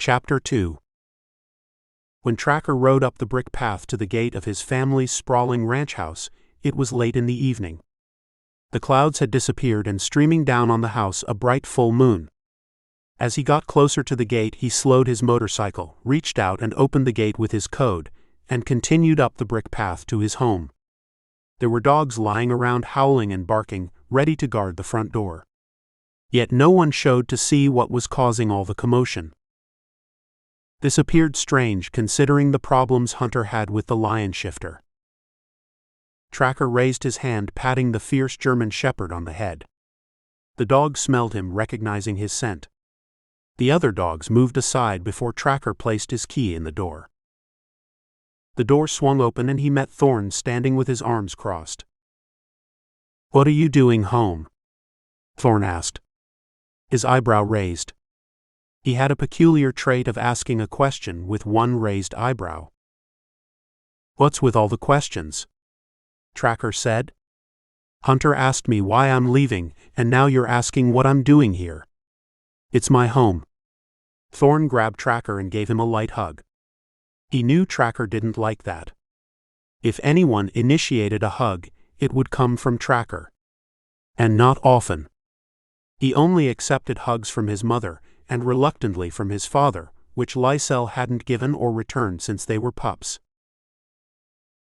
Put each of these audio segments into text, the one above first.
Chapter 2. When Tracker rode up the brick path to the gate of his family's sprawling ranch house, it was late in the evening. The clouds had disappeared and streaming down on the house a bright full moon. As he got closer to the gate, he slowed his motorcycle, reached out and opened the gate with his code, and continued up the brick path to his home. There were dogs lying around howling and barking, ready to guard the front door. Yet no one showed to see what was causing all the commotion. This appeared strange considering the problems Hunter had with the lion shifter. Tracker raised his hand, patting the fierce German shepherd on the head. The dog smelled him, recognizing his scent. The other dogs moved aside before Tracker placed his key in the door. The door swung open and he met Thorn standing with his arms crossed. "What are you doing home?" Thorn asked, his eyebrow raised. He had a peculiar trait of asking a question with one raised eyebrow. "What's with all the questions?" Tracker said. "Hunter asked me why I'm leaving, and now you're asking what I'm doing here. It's my home." Thorn grabbed Tracker and gave him a light hug. He knew Tracker didn't like that. If anyone initiated a hug, it would come from Tracker. And not often. He only accepted hugs from his mother, and reluctantly from his father, which Lycell hadn't given or returned since they were pups.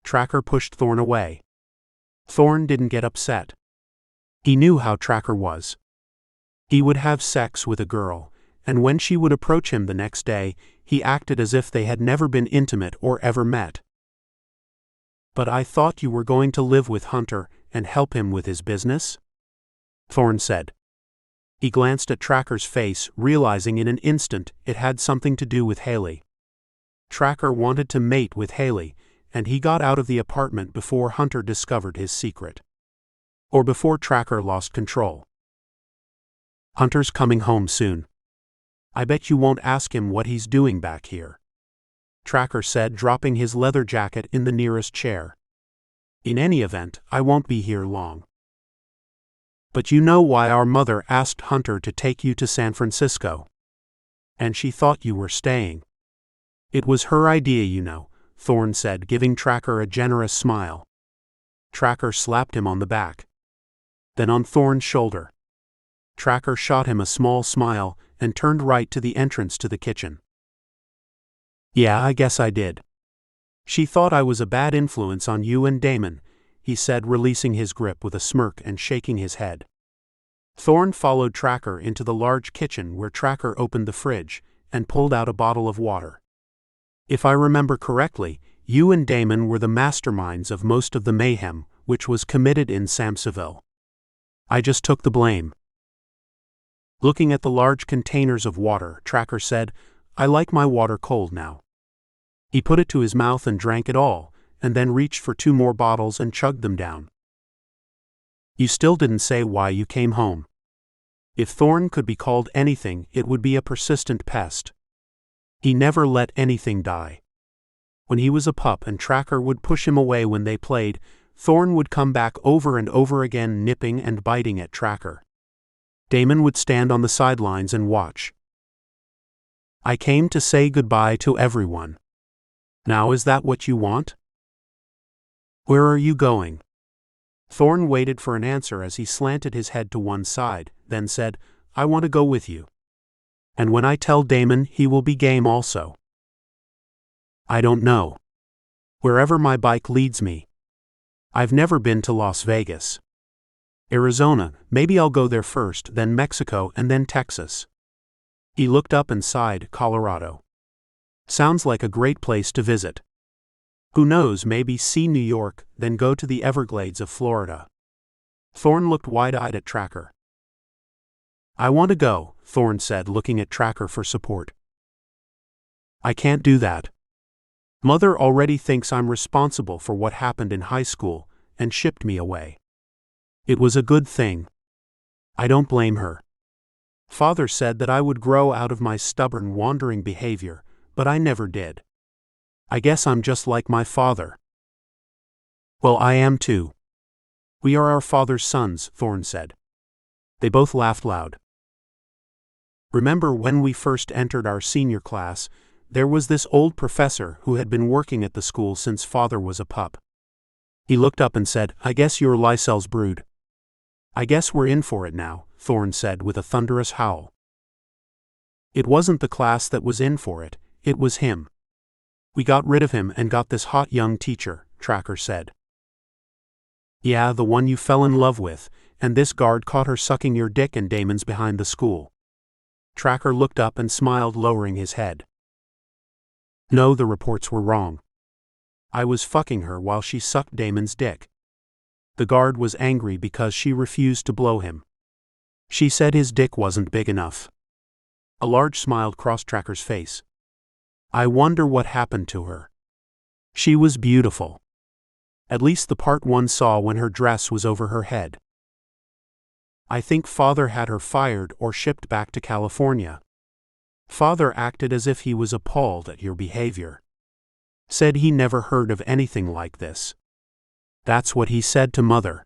Tracker pushed Thorn away. Thorn didn't get upset. He knew how Tracker was. He would have sex with a girl, and when she would approach him the next day, he acted as if they had never been intimate or ever met. "But I thought you were going to live with Hunter and help him with his business?" Thorn said. He glanced at Tracker's face, realizing in an instant it had something to do with Haley. Tracker wanted to mate with Haley, and he got out of the apartment before Hunter discovered his secret. Or before Tracker lost control. "Hunter's coming home soon. I bet you won't ask him what he's doing back here," Tracker said, dropping his leather jacket in the nearest chair. "In any event, I won't be here long. But you know why our mother asked Hunter to take you to San Francisco? And she thought you were staying. It was her idea, you know," Thorn said, giving Tracker a generous smile. Tracker slapped him on the back. Then on Thorn's shoulder. Tracker shot him a small smile and turned right to the entrance to the kitchen. "Yeah, I guess I did. She thought I was a bad influence on you and Damon," he said, releasing his grip with a smirk and shaking his head. Thorn followed Tracker into the large kitchen where Tracker opened the fridge and pulled out a bottle of water. "If I remember correctly, you and Damon were the masterminds of most of the mayhem which was committed in Samseville. I just took the blame." Looking at the large containers of water, Tracker said, "I like my water cold now." He put it to his mouth and drank it all, and then reached for 2 more bottles and chugged them down. "You still didn't say why you came home." If Thorn could be called anything, it would be a persistent pest. He never let anything die. When he was a pup and Tracker would push him away when they played, Thorn would come back over and over again, nipping and biting at Tracker. Damon would stand on the sidelines and watch. "I came to say goodbye to everyone. Now is that what you want? Where are you going?" Thorn waited for an answer as he slanted his head to one side, then said, "I want to go with you. And when I tell Damon, he will be game also." "I don't know. Wherever my bike leads me. I've never been to Las Vegas. Arizona, maybe I'll go there first, then Mexico, and then Texas." He looked up and sighed. "Colorado. Sounds like a great place to visit. Who knows, maybe see New York, then go to the Everglades of Florida." Thorn looked wide-eyed at Tracker. "I want to go," Thorn said, looking at Tracker for support. "I can't do that. Mother already thinks I'm responsible for what happened in high school, and shipped me away. It was a good thing. I don't blame her. Father said that I would grow out of my stubborn, wandering behavior, but I never did. I guess I'm just like my father." "Well, I am too. We are our father's sons," Thorn said. They both laughed loud. Remember when we first entered our senior class, there was this old professor who had been working at the school since father was a pup. He looked up and said, "I guess you're Lycell's brood." "I guess we're in for it now," Thorn said with a thunderous howl. It wasn't the class that was in for it, it was him. "We got rid of him and got this hot young teacher," Tracker said. "Yeah, the one you fell in love with, and this guard caught her sucking your dick and Damon's behind the school." Tracker looked up and smiled, lowering his head. "No, the reports were wrong. I was fucking her while she sucked Damon's dick. The guard was angry because she refused to blow him. She said his dick wasn't big enough." A large smile crossed Tracker's face. "I wonder what happened to her. She was beautiful. At least the part one saw when her dress was over her head. I think father had her fired or shipped back to California. Father acted as if he was appalled at your behavior. Said he never heard of anything like this. That's what he said to mother.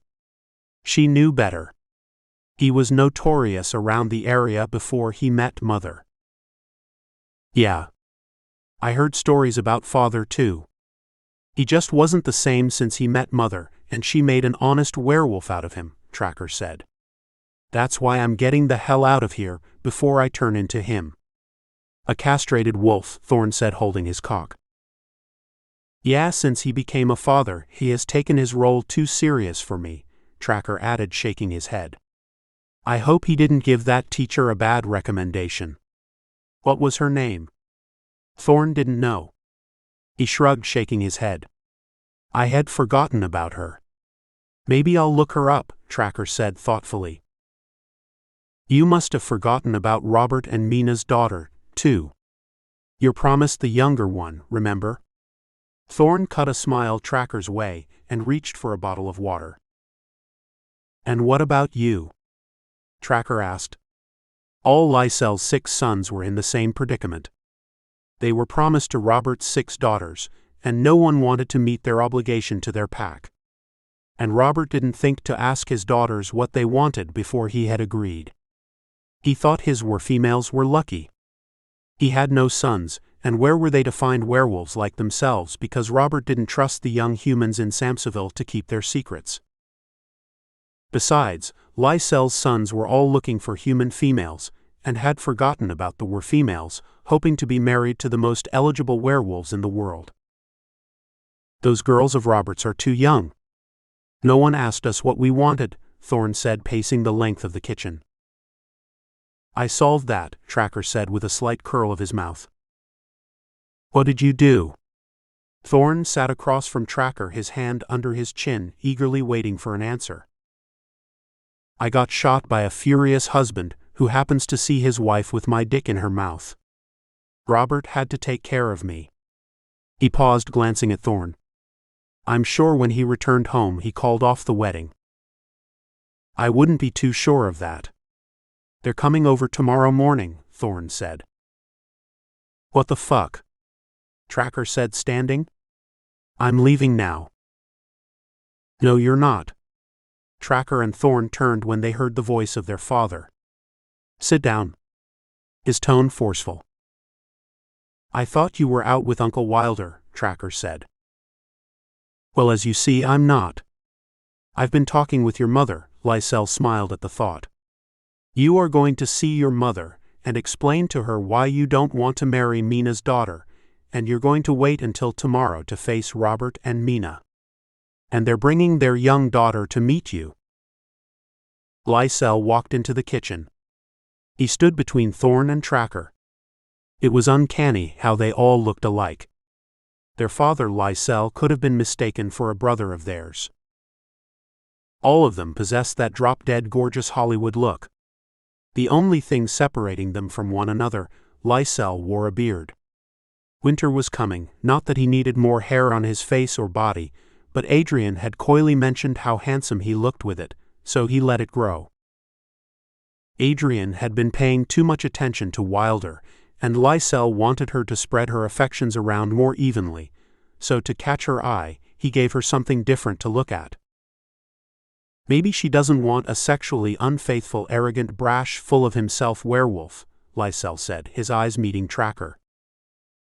She knew better. He was notorious around the area before he met mother." "Yeah. I heard stories about father too. He just wasn't the same since he met mother, and she made an honest werewolf out of him," Tracker said. "That's why I'm getting the hell out of here before I turn into him." "A castrated wolf," Thorn said, holding his cock. "Yeah, since he became a father, he has taken his role too serious for me," Tracker added, shaking his head. "I hope he didn't give that teacher a bad recommendation." "What was her name?" Thorn didn't know. He shrugged, shaking his head. "I had forgotten about her." "Maybe I'll look her up," Tracker said thoughtfully. "You must have forgotten about Robert and Mina's daughter, too. You're promised the younger one, remember?" Thorn cut a smile Tracker's way and reached for a bottle of water. "And what about you?" Tracker asked. All Lycell's 6 sons were in the same predicament. They were promised to Robert's 6 daughters, and no one wanted to meet their obligation to their pack. And Robert didn't think to ask his daughters what they wanted before he had agreed. He thought his females were lucky. He had no sons, and where were they to find werewolves like themselves, because Robert didn't trust the young humans in Samseville to keep their secrets. Besides, Lycell's sons were all looking for human females, and had forgotten about the females, hoping to be married to the most eligible werewolves in the world. "Those girls of Robert's are too young. No one asked us what we wanted," Thorn said, pacing the length of the kitchen. "I solved that," Tracker said with a slight curl of his mouth. "What did you do?" Thorn sat across from Tracker, his hand under his chin, eagerly waiting for an answer. "I got shot by a furious husband who happens to see his wife with my dick in her mouth. Robert had to take care of me." He paused, glancing at Thorn. "I'm sure when he returned home he called off the wedding." "I wouldn't be too sure of that." "They're coming over tomorrow morning," Thorn said. "What the fuck?" Tracker said, standing. "I'm leaving now." "No, you're not." Tracker and Thorn turned when they heard the voice of their father. "Sit down." His tone forceful. "I thought you were out with Uncle Wilder," Tracker said. "Well, as you see, I'm not. I've been talking with your mother," Lycell smiled at the thought. "You are going to see your mother and explain to her why you don't want to marry Mina's daughter, and you're going to wait until tomorrow to face Robert and Mina. And they're bringing their young daughter to meet you." Lycell walked into the kitchen. He stood between Thorn and Tracker. It was uncanny how they all looked alike. Their father, Lycell, could have been mistaken for a brother of theirs. All of them possessed that drop-dead gorgeous Hollywood look. The only thing separating them from one another, Lycell wore a beard. Winter was coming, not that he needed more hair on his face or body, but Adrian had coyly mentioned how handsome he looked with it, so he let it grow. Adrian had been paying too much attention to Wilder, and Lycell wanted her to spread her affections around more evenly, so to catch her eye, he gave her something different to look at. Maybe she doesn't want a sexually unfaithful, arrogant, brash, full of himself werewolf, Lycell said, his eyes meeting Tracker.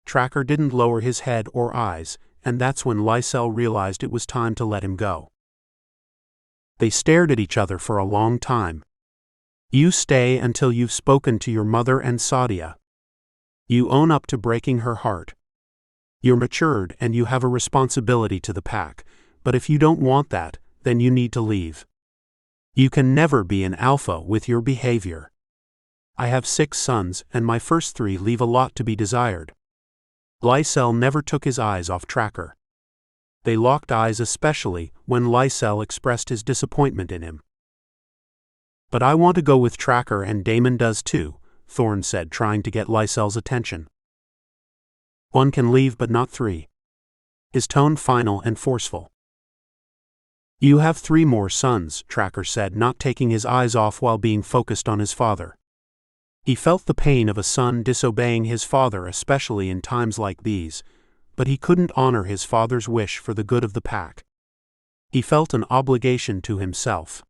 Tracker didn't lower his head or eyes, and that's when Lycell realized it was time to let him go. They stared at each other for a long time. You stay until you've spoken to your mother and Sadia. You own up to breaking her heart. You're matured and you have a responsibility to the pack, but if you don't want that, then you need to leave. You can never be an alpha with your behavior. I have 6 sons and my first 3 leave a lot to be desired. Lycell never took his eyes off Tracker. They locked eyes especially when Lycell expressed his disappointment in him. But I want to go with Tracker and Damon does too, Thorn said, trying to get Lycell's attention. One can leave but not 3. His tone final and forceful. You have 3 more sons, Tracker said, not taking his eyes off while being focused on his father. He felt the pain of a son disobeying his father, especially in times like these, but he couldn't honor his father's wish for the good of the pack. He felt an obligation to himself.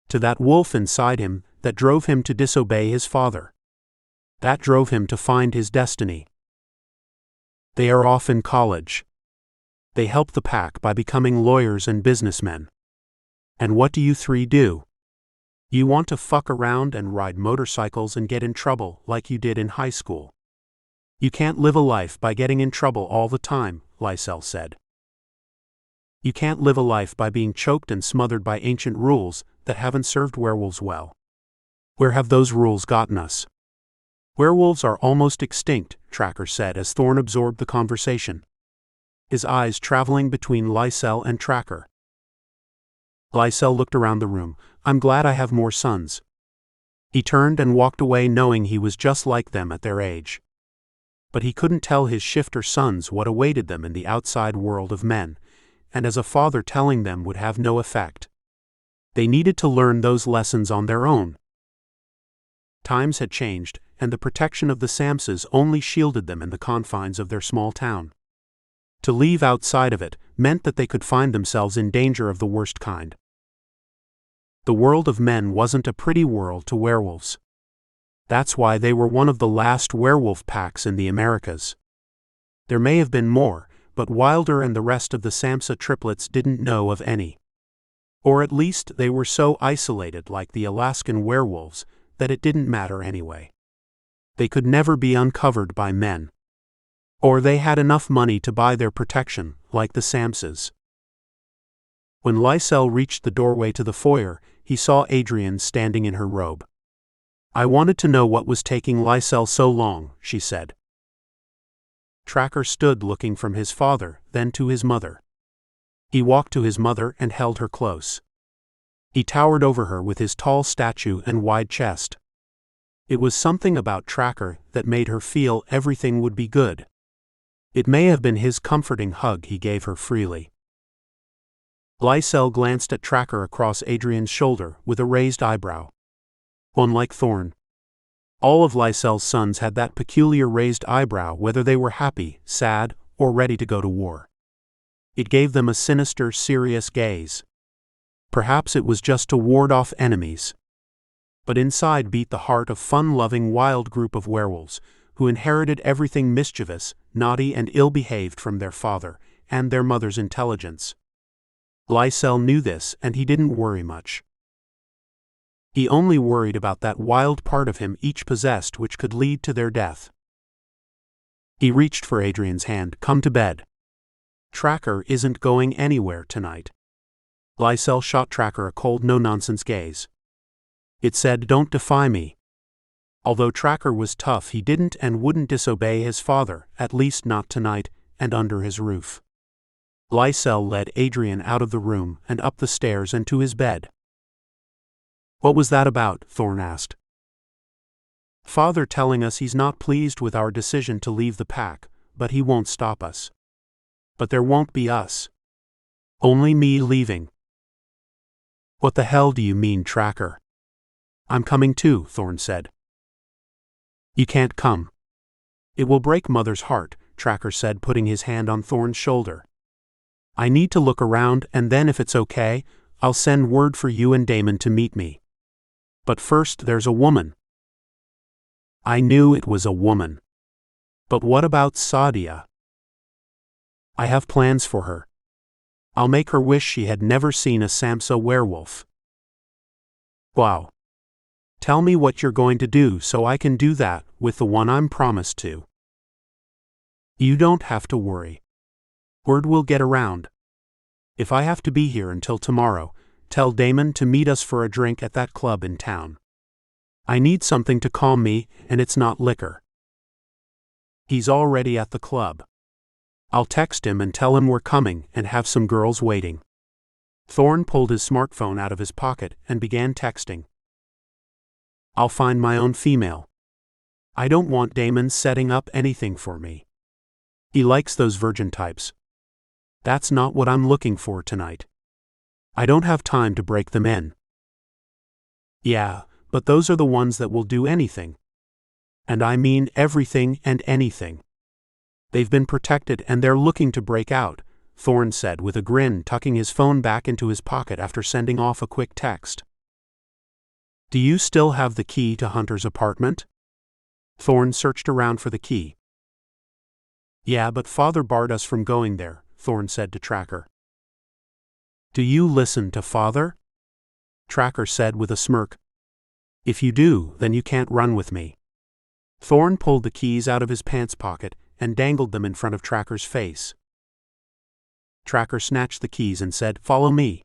To that wolf inside him that drove him to disobey his father. That drove him to find his destiny. They are off in college. They help the pack by becoming lawyers and businessmen. And what do you 3 do? You want to fuck around and ride motorcycles and get in trouble like you did in high school. You can't live a life by getting in trouble all the time, Lycell said. You can't live a life by being choked and smothered by ancient rules that haven't served werewolves well. Where have those rules gotten us? Werewolves are almost extinct, Tracker said as Thorn absorbed the conversation. His eyes traveling between Lycell and Tracker. Lycell looked around the room. I'm glad I have more sons. He turned and walked away knowing he was just like them at their age. But he couldn't tell his shifter sons what awaited them in the outside world of men, and as a father telling them would have no effect. They needed to learn those lessons on their own. Times had changed, and the protection of the Samses only shielded them in the confines of their small town. To leave outside of it meant that they could find themselves in danger of the worst kind. The world of men wasn't a pretty world to werewolves. That's why they were one of the last werewolf packs in the Americas. There may have been more, but Wilder and the rest of the Samsa triplets didn't know of any. Or at least they were so isolated like the Alaskan werewolves that it didn't matter anyway. They could never be uncovered by men. Or they had enough money to buy their protection, like the Samses. When Lycell reached the doorway to the foyer, he saw Adrian standing in her robe. I wanted to know what was taking Lycell so long, she said. Tracker stood looking from his father, then to his mother. He walked to his mother and held her close. He towered over her with his tall stature and wide chest. It was something about Tracker that made her feel everything would be good. It may have been his comforting hug he gave her freely. Lycell glanced at Tracker across Adrian's shoulder with a raised eyebrow. Unlike Thorn. All of Lycell's sons had that peculiar raised eyebrow whether they were happy, sad, or ready to go to war. It gave them a sinister, serious gaze. Perhaps it was just to ward off enemies. But inside beat the heart of fun-loving wild group of werewolves, who inherited everything mischievous, naughty and ill-behaved from their father and their mother's intelligence. Lycell knew this and he didn't worry much. He only worried about that wild part of him each possessed which could lead to their death. He reached for Adrian's hand. Come to bed. Tracker isn't going anywhere tonight. Lycell shot Tracker a cold no-nonsense gaze. It said, don't defy me. Although Tracker was tough, he didn't and wouldn't disobey his father, at least not tonight, and under his roof. Lycell led Adrian out of the room and up the stairs and to his bed. What was that about? Thorn asked. Father telling us he's not pleased with our decision to leave the pack, but he won't stop us. But there won't be us. Only me leaving. What the hell do you mean, Tracker? I'm coming too, Thorn said. You can't come. It will break Mother's heart, Tracker said, putting his hand on Thorn's shoulder. I need to look around and then if it's okay, I'll send word for you and Damon to meet me. But first there's a woman. I knew it was a woman. But what about Sadia? I have plans for her. I'll make her wish she had never seen a Samsa werewolf. Wow. Tell me what you're going to do so I can do that with the one I'm promised to. You don't have to worry. Word will get around. If I have to be here until tomorrow, tell Damon to meet us for a drink at that club in town. I need something to calm me, and it's not liquor. He's already at the club. I'll text him and tell him we're coming and have some girls waiting. Thorn pulled his smartphone out of his pocket and began texting. I'll find my own female. I don't want Damon setting up anything for me. He likes those virgin types. That's not what I'm looking for tonight. I don't have time to break them in. Yeah, but those are the ones that will do anything. And I mean everything and anything. They've been protected and they're looking to break out, Thorn said with a grin, tucking his phone back into his pocket after sending off a quick text. Do you still have the key to Hunter's apartment? Thorn searched around for the key. Yeah, but Father barred us from going there, Thorn said to Tracker. Do you listen to Father? Tracker said with a smirk. If you do, then you can't run with me. Thorn pulled the keys out of his pants pocket and dangled them in front of Tracker's face. Tracker snatched the keys and said, Follow me.